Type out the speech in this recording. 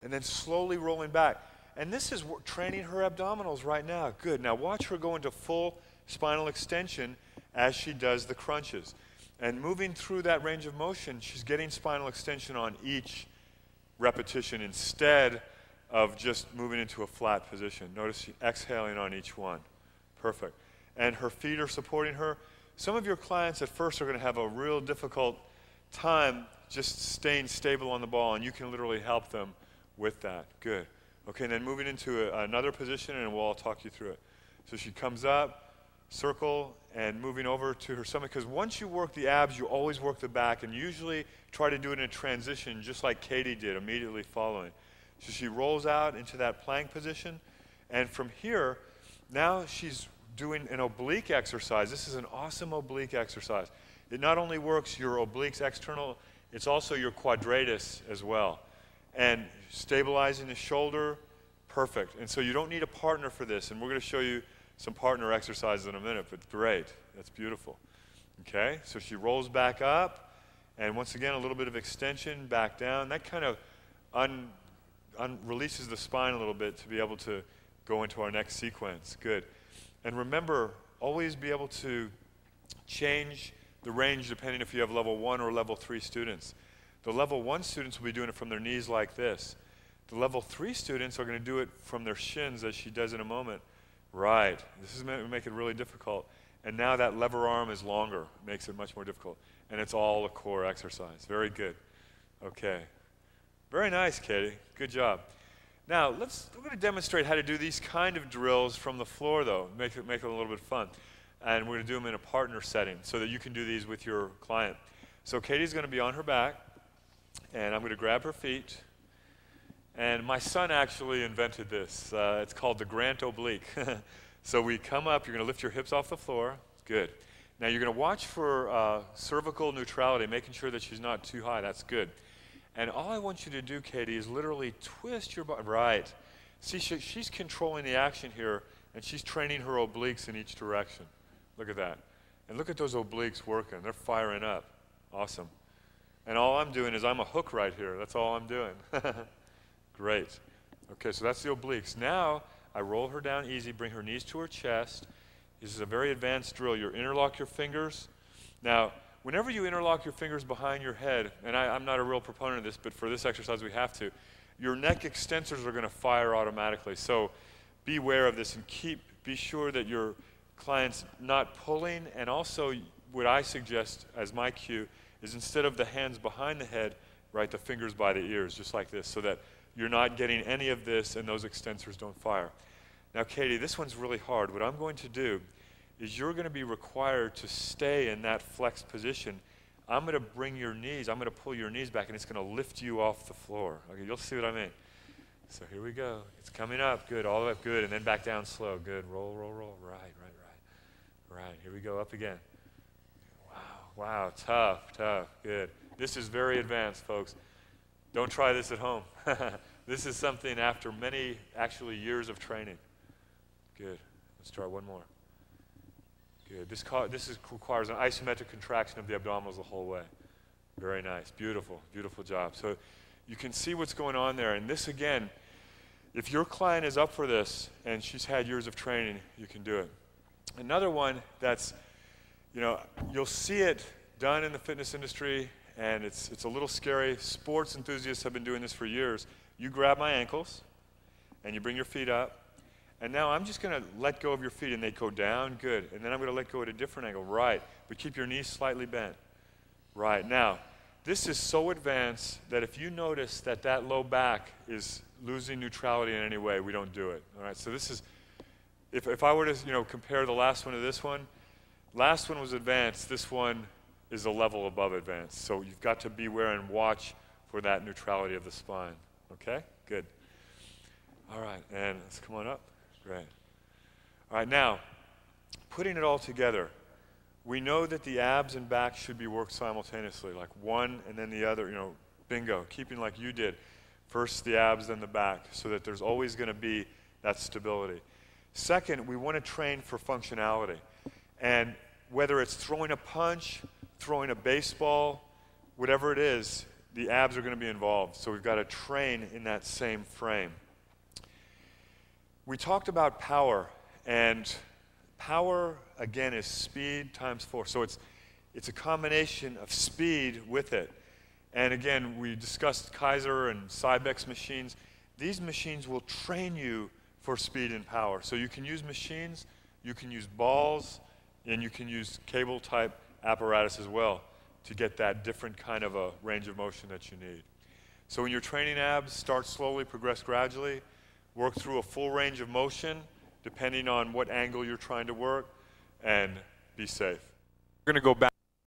and then slowly rolling back. And this is training her abdominals right now. Good. Now watch her go into full spinal extension as she does the crunches. And moving through that range of motion, she's getting spinal extension on each repetition instead of just moving into a flat position. Notice she's exhaling on each one. Perfect. And her feet are supporting her. Some of your clients at first are going to have a real difficult time just staying stable on the ball, and you can literally help them with that. Good. Okay, and then moving into another position, and we'll all talk you through it. So she comes up, circle, and moving over to her stomach, because once you work the abs, you always work the back, and usually try to do it in a transition, just like Katie did, immediately following. So she rolls out into that plank position, and from here, now she's doing an oblique exercise. This is an awesome oblique exercise. It not only works your obliques external, it's also your quadratus as well. And stabilizing the shoulder, perfect. And so you don't need a partner for this, and we're going to show you some partner exercises in a minute, but great. That's beautiful. Okay, so she rolls back up, and once again, a little bit of extension, back down. That kind of releases the spine a little bit to be able to go into our next sequence. Good. And remember, always be able to change the range depending if you have level 1 or level 3 students. The level 1 students will be doing it from their knees like this. The level 3 students are going to do it from their shins, as she does in a moment. Right. This is going to make it really difficult. And now that lever arm is longer. It makes it much more difficult. And it's all a core exercise. Very good. Okay. Very nice, Katie. Good job. Now, we're going to demonstrate how to do these kind of drills from the floor, though. Make it a little bit fun. And we're going to do them in a partner setting so that you can do these with your client. So Katie's going to be on her back, and I'm going to grab her feet. And my son actually invented this. It's called the Grant oblique. So we come up, you're going to lift your hips off the floor. Good. Now you're going to watch for cervical neutrality, making sure that she's not too high. That's good. And all I want you to do, Katie, is literally twist your body. Right. See, she's controlling the action here, and she's training her obliques in each direction. Look at that. And look at those obliques working. They're firing up. Awesome. And all I'm doing is I'm a hook right here. That's all I'm doing. Great. Okay, so that's the obliques. Now, I roll her down easy, bring her knees to her chest. This is a very advanced drill. You interlock your fingers. Now, whenever you interlock your fingers behind your head, and I'm not a real proponent of this, but for this exercise we have to, your neck extensors are going to fire automatically. So beware of this and be sure that your client's not pulling. And also what I suggest as my cue is instead of the hands behind the head, right, the fingers by the ears, just like this, so that you're not getting any of this and those extensors don't fire. Now, Katie, this one's really hard. What I'm going to do is you're going to be required to stay in that flexed position. I'm going to bring your knees, I'm going to pull your knees back, and it's going to lift you off the floor. Okay, you'll see what I mean. So here we go. It's coming up. Good. All the way up. Good. And then back down slow. Good. Roll, roll, roll. Right, right, right. Right. Here we go. Up again. Wow. Wow. Tough, tough. Good. This is very advanced, folks. Don't try this at home. This is something after many, actually, years of training. Good. Let's try one more. Good. This requires an isometric contraction of the abdominals the whole way. Very nice. Beautiful. Beautiful job. So you can see what's going on there. And this, again, if your client is up for this and she's had years of training, you can do it. Another one that's, you'll see it done in the fitness industry, and it's a little scary. Sports enthusiasts have been doing this for years. You grab my ankles, and you bring your feet up. And now I'm just going to let go of your feet, and they go down. Good. And then I'm going to let go at a different angle. Right. But keep your knees slightly bent. Right. Now, this is so advanced that if you notice that low back is losing neutrality in any way, we don't do it. All right. So this is, if I were to compare the last one to this one, last one was advanced. This one is a level above advanced. So you've got to beware and watch for that neutrality of the spine. Okay. Good. All right. And let's come on up. Great. All right, now, putting it all together, we know that the abs and back should be worked simultaneously, like one and then the other, bingo, keeping like you did. First the abs, then the back, so that there's always going to be that stability. Second, we want to train for functionality. And whether it's throwing a punch, throwing a baseball, whatever it is, the abs are going to be involved. So we've got to train in that same frame. We talked about power, and power, again, is speed times force. So it's a combination of speed with it. And again, we discussed Kaiser and Cybex machines. These machines will train you for speed and power. So you can use machines, you can use balls, and you can use cable-type apparatus as well to get that different kind of a range of motion that you need. So when you're training abs, start slowly, progress gradually, work through a full range of motion depending on what angle you're trying to work, and be safe. We're going to go back.